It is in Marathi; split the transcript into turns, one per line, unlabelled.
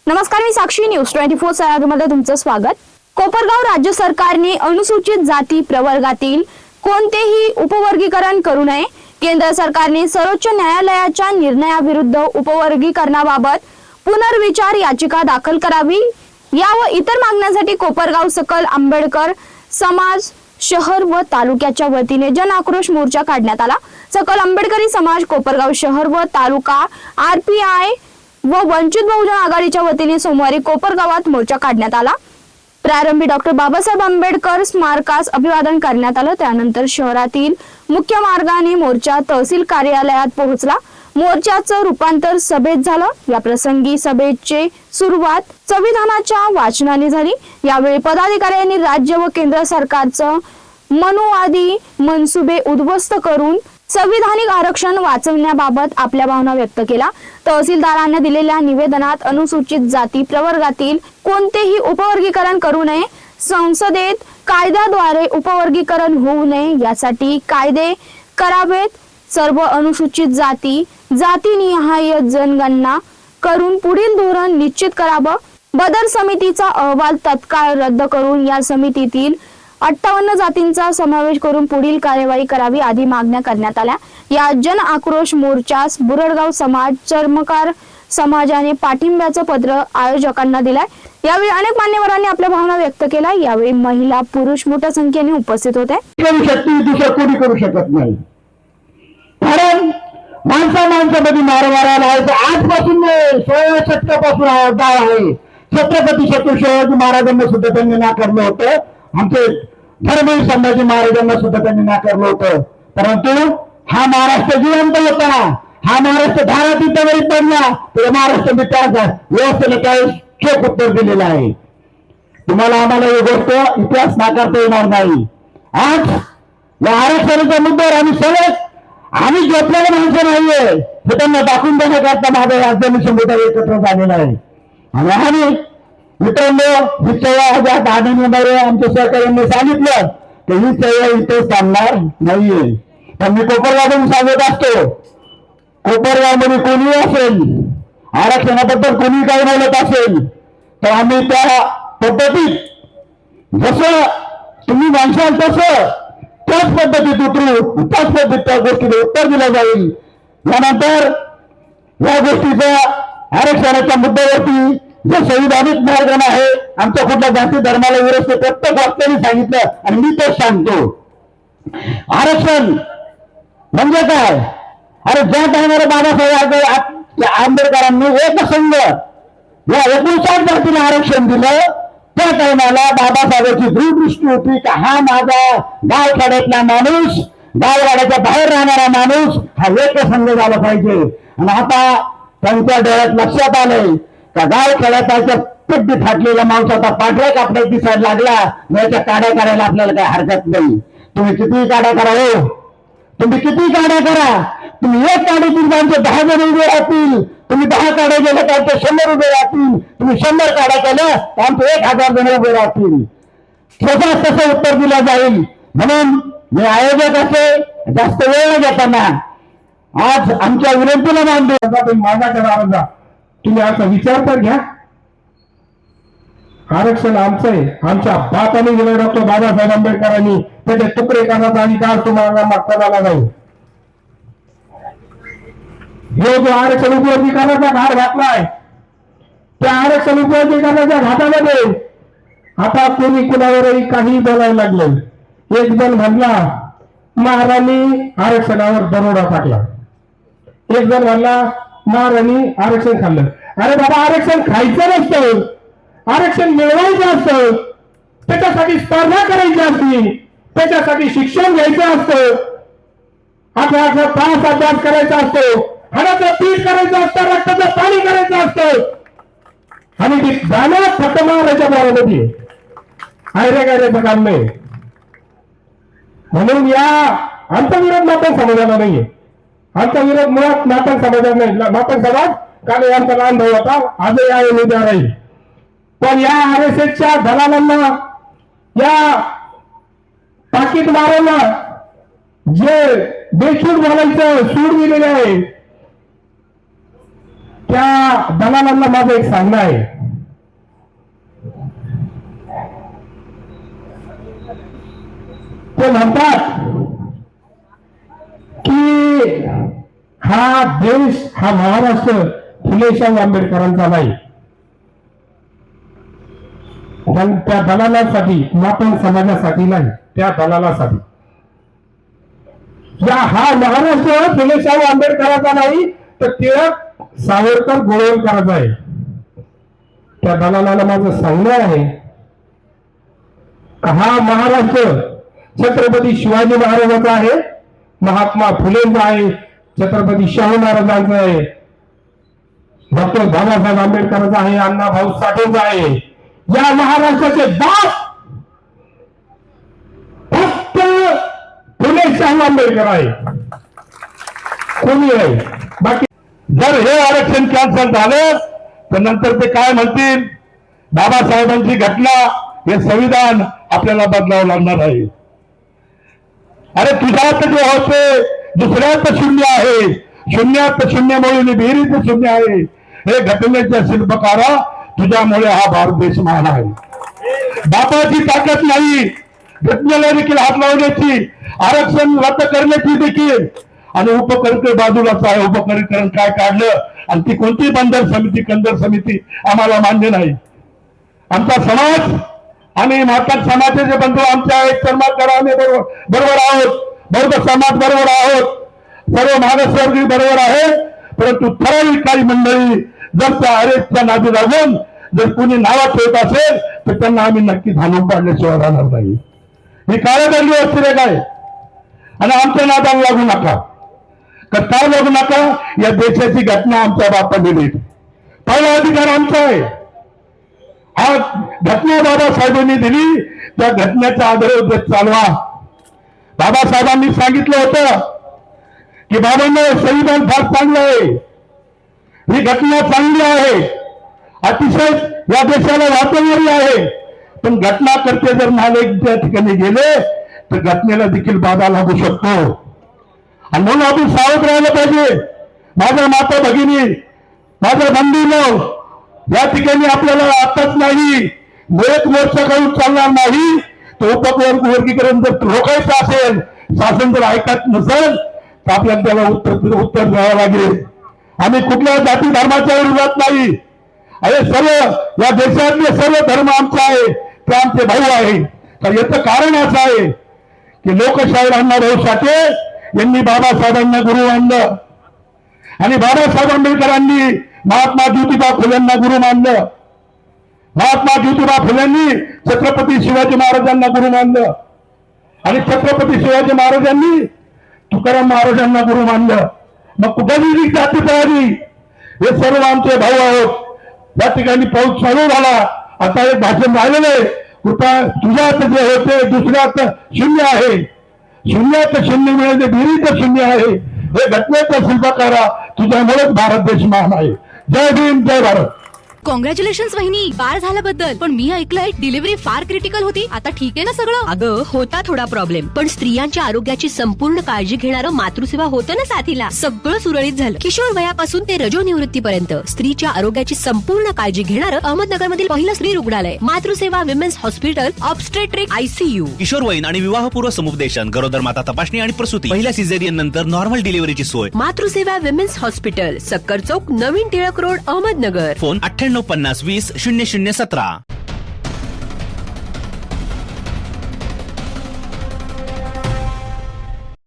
नमस्कार, मी साक्षी न्यूज 24 मध्ये तुमचं स्वागत। कोपरगाव राज्य सरकारने अनुसूचित जाती प्रवर्गातील कोणतेही उपवर्गीकरण करू नये। केंद्र सरकारने सर्वोच्च न्यायालयाच्या निर्णयाविरुद्ध उपवर्गीकरणाबाबत पुनर्विचार याचिका दाखल करावी। या व इतर मागण्यांसाठी कोपरगाव सकल आंबेडकर समाज शहर व तालुक्याच्या वतीने जन आक्रोश मोर्चा काढण्यात आला। सकल आंबेडकरी समाज कोपरगाव शहर व तालुका RPI व वंचित बहुजन आघाडीच्या वतीने सोमवारी कोपरगावात मोर्चा काढण्यात आला। प्रारंभी डॉक्टर बाबासाहेब आंबेडकर स्मारकास अभिवादन करण्यात आलं। त्यानंतर शहरातील मुख्य मार्गाने मोर्चा तहसील कार्यालयात पोहोचला। मोर्चाचं रूपांतर सभेत झालं। या प्रसंगी सभेची सुरुवात संविधानाच्या वाचनाने झाली। यावेळी पदाधिकाऱ्यांनी राज्य व केंद्र सरकारचं मनुवादी मनसुबे उद्ध्वस्त करून संविधानिक आरक्षण वाचवण्याबाबत आपल्या भावना व्यक्त केला। तहसीलदारांना दिलेल्या निवेदनात अनुसूचित जाती प्रवर्गातील कोणतेही उपवर्गीकरण करू नये, संसदेत कायद्याद्वारे उपवर्गीकरण होऊ नये यासाठी कायदे करावेत, सर्व अनुसूचित जातीनिहाय जनगणना करून पुढील धोरण निश्चित करावं, बदर समितीचा अहवाल तत्काळ रद्द करून या समितीतील 58 जातींचा समावेश करून पुढील कार्यवाही करावी आदी मागण्या करण्यात आल्या। या जन आक्रोश मोर्चास बुरडगाव समाज चर्मकार समाजाने पाठिंब्याचं पत्र आयोजकांना दिलाय। यावेळी अनेक मान्यवरांनी आपल्या भावना व्यक्त केल्या। यावेळी महिला पुरुष मोठ्या संख्येने उपस्थित होते।
कोणी करू शकत नाही, कारण माणसामध्ये मारामारा आहे। आजपासून 16व्या शतकापासून आहे। छत्रपती शिवाजी महाराजांना सुद्धा त्यांनी नाकारलं होतं। आमचे धर्मवीर संभाजी महाराजांना सुद्धा त्यांनी नाकारलं होतं। परंतु हा महाराष्ट्र जिवंत होता, हा महाराष्ट्र धारातीर्थावरी पडला, तर महाराष्ट्र मित्राचा व्यवस्थेला काय चोख उत्तर दिलेलं आहे। तुम्हाला आम्हाला ही गोष्ट इतिहास नाकारता येणार नाही। आज या आरक्षणाच्या मुद्द्यावर आम्ही झोपलेले माणसं नाहीये हे त्यांना दाखवून देण्याकरता माझा राजधानी समुदाय एकत्र झालेला आहे। आणि आम्ही मित्रांनो, ही चळवळ आज आनंदीने आमच्या सहकार्यांनी सांगितलं की ही चळवळ इथे थांबणार नाहीये। पण मी कोपरगावहून सांगत असतो, कोपरगावमध्ये कोणी असेल, आरक्षणाबद्दल कोणी काही बोलत असेल तर आम्ही त्या पद्धतीत जसं तुम्ही माणसाल तसं त्याच पद्धतीत उतरू, त्याच पद्धतीत त्या गोष्टीला उत्तर दिलं जाईल। यानंतर या गोष्टीचा आरक्षणाच्या मुद्द्यावरती जे संविधानिक मार्गाने आहे, आमच्या कुठल्या जाती धर्माला विरोध प्रत्येक वक्त्याने सांगितलं आणि मी तेच सांगतो। आरक्षण म्हणजे काय? अरे ज्या टायमाला बाबासाहेब आंबेडकरांनी एकसंघ या 59 जातीला आरक्षण दिलं, त्या टायमाला बाबासाहेबांची दूरदृष्टी होती की हा माझा गावखेड्यातला माणूस, गाववाड्याच्या बाहेर राहणारा माणूस हा एकसंघ झाला पाहिजे। आणि आता त्यांच्या डोळ्यात लक्षात आलंय का गावखेड्याच्या पिड्डी फाटलेल्या माणसाचा पांढऱ्या कापड्यात दिसायला लागला, याच्या काड्या करायला आपल्याला काही हरकत नाही। तुम्ही किती काड्या करा, हो तुम्ही किती काड्या करा, तुम्ही एक काडीतील त्यांचे 10 जण उभे राहतील, तुम्ही 10 काड्या गेले तर आमचे 100 उभे राहतील, तुम्ही 100 काड्या केल्या तर आमचे 1000 जण उभे राहतील। तसं उत्तर दिलं जाईल। म्हणून मी आयोजक असे जास्त वेळ न घेताना आज आमच्या विनंतीला मान देतो। माझा करा, तुम्ही आता विचार तर घ्या। आरक्षण आमचं आहे, आमच्या बापाने दिलं, डॉक्टर बाबासाहेब आंबेडकरांनी, त्याचे तुकडे करण्याचा अधिकार तुम्हाला मागता आला नाही। हे जो आरक्षण उपयोगीकरणाचा घाट घातलाय, त्या आरक्षण उपयोगीकरणाच्या घाटामध्ये आता कोणी कुणावरही काही बोलायला लागलं। एक जण म्हणला महाराणी आरक्षणावर दरोडा टाकला, एक जण म्हणला महाराणी आरक्षण खाल्लं। अरे बाबा, आरक्षण खायचं नसतं, आरक्षण मिळवायचं असतं, त्याच्यासाठी स्पर्धा करायची असते, त्याच्यासाठी शिक्षण घ्यायचं असतं, 8 तास अभ्यास करायचा असतो, हाडाचं पीठ करायचं असतं, रक्ताचं पाणी करायचं असतं आणि ती जाण्यात फक्त मारायच्या बारामध्ये आयऱ्या गायऱ्याचं काम नाही। म्हणून या आमचा विरोध मातंग समाजाला नाहीये, आमचा विरोध मुळात मातंग समाजाला नाही। मातंग समाज काल आमचा लहान भाऊ होता, आजही आहे, उद्या राहील। पण या RSSच्या दलालांना, या पाकिट मारायला जे बेछूट बोलायचं सूड दिलेलं आहे, त्या दलालांना माझं एक सांगणं आहे,
ते म्हणतात की हा देश, हा महाराष्ट्र फुलेशाह आंबेडकरांचा नाही, पण त्या दलालासाठी, मातंग समाजासाठी नाही, त्या दलालासाठी. हा महाराष्ट्र फुलेशाह आंबेडकरांचा नाही, तर टिळक सावरकर गोळवलकरांचा आहे. त्या दलालाला माझं सांगणं आहे, हा महाराष्ट्र छत्रपती शिवाजी महाराजांचा आहे, महात्मा फुलेंचा आहे, छत्रपती शाहू महाराजांचा आहे, डॉक्टर बाबासाहेब आंबेडकरांचा आहे, अण्णाभाऊ साठेंचा आहे. या महाराष्ट्राचे बाप फक्त फुले शाहू आंबेडकर आहे, कोणी आहे. बाकी
जर हे आरक्षण कॅन्सल झालं तर नंतर ते काय म्हणतील, बाबासाहेबांची घटना, हे संविधान आपल्याला बदलावं लागणार आहे. अरे तुझ्यात जे होते दुसऱ्यात शून्य आहे, शून्यात शून्य मिळून विहिरीत शून्य आहे. हे घटनेच्या शिल्पकारा, तुझ्यामुळे हा भारत देश महान आहे. बापाची ताकद नाही घटनेला देखील हात लावण्याची, आरक्षण रद्द करण्याची देखील. आणि उपकरण बाजूलाच आहे, उपकरण काय काढलं आणि ती कोणती बंदर समिती, कंदर समिती आम्हाला मान्य नाही. आमचा समाज आणि माता समाजाचे बंधू आमचे आहेत, कर्मकार आम्ही बरोबर आहोत, बौद्ध समाज बरोबर आहोत, सर्व मागासवर्गीय बरोबर आहे. परंतु ठराविक काही मंडळी जर त्या अरेस्टच्या नादी लागून जर कोणी नावात ठेवत असेल तर त्यांना आम्ही नक्की धानून पाडल्याशिवाय राहणार नाही. ही काळेदंडी व्यतिरेक आहे आणि आमच्या नादाला लागू नका, का लागू नका. या देशाची घटना आमच्या बापाने लिहिली, पहिला अधिकार आमचा आहे. हा घटना बाबासाहेबांनी दिली, त्या घटनेचा आदर चालवा. बाबासाहेबांनी सांगितलं होतं की बाबांना संविधान फार चांगलं आहे, ही घटना चांगली आहे, अतिशय या देशाला वाचवणारी आहे. पण घटना करते जर नालायक त्या ठिकाणी गेले तर घटनेला देखील बाधा लागू शकतो. आणि म्हणून आपण सावध राहिलं पाहिजे. माझ्या माता भगिनी, माझ्या बंधूंनो, या ठिकाणी आपल्याला आताच नाही, एक मोर्चा करून चालणार नाही. तो उपवर्गीकरण जर रोखायचं असेल, शासन जर ऐकत नसेल तर आपल्याला त्याला उत्तर द्यावं लागेल. आम्ही कुठल्या जाती धर्माच्या विरोधात नाही. अरे सर्व या देशातले सर्व धर्म आमचे आहे, ते आमचे भाऊ आहे. तर याचं कारण असं आहे की लोकशाहीर अण्णाभाऊ साठे यांनी बाबासाहेबांना गुरु मानलं आणि बाबासाहेब आंबेडकरांनी महात्मा ज्योतिबा फुलेंना गुरु मानलं. महात्मा ज्योतिबा फुलेंनी छत्रपती शिवाजी महाराजांना गुरु मानलं आणि छत्रपती शिवाजी महाराजांनी तुकाराम महाराजांना गुरु मानलं. मग कुठेही जाती पळाली, हे सर्व आमचे भाऊ आहोत. या ठिकाणी पाऊस चालू झाला, आता एक भाषण राहिलेलं आहे, कुठं तुझ्यात जे होते दुसऱ्यात शून्य आहे, शून्यात शून्य मिळाले विहिरीत शून्य आहे. हे घटनेचा शिल्पकारा, तुझ्यामुळेच भारत देश महान आहे. जय भीम, जय भारत.
कॉंग्रॅच्युलेशन्स वहिनी, बाळ झालं बद्दल. पण मी ऐकलंय डिलिव्हरी फार क्रिटिकल होती. आता ठीक आहे ना सगळं?
अगं होता थोडा प्रॉब्लेम, पण स्त्रियांच्या आरोग्याची संपूर्ण काळजी घेणारं मातृसेवा होतं ना साथीला. सगळं सुरळीत झालं. किशोर वयापासून ते रजोनिवृत्तीपर्यंत स्त्रीच्या आरोग्याची संपूर्ण काळजी घेणारं अहमदनगरमधील पहिलं स्त्री रुग्णालय Matruseva women's hospital, obstetric ICU.
किशोरवयीन आणि विवाहपूर्व समुपदेशन, गरोदर माता तपासणी आणि प्रसूती, पहिल्या सिझेरियन नंतर नॉर्मल डिलिव्हरीची सोय.
मातृसेवा विमेन्स हॉस्पिटल, सक्कर चौक, नवीन टिळक रोड, अहमदनगर.
फोन 9850 20 0017.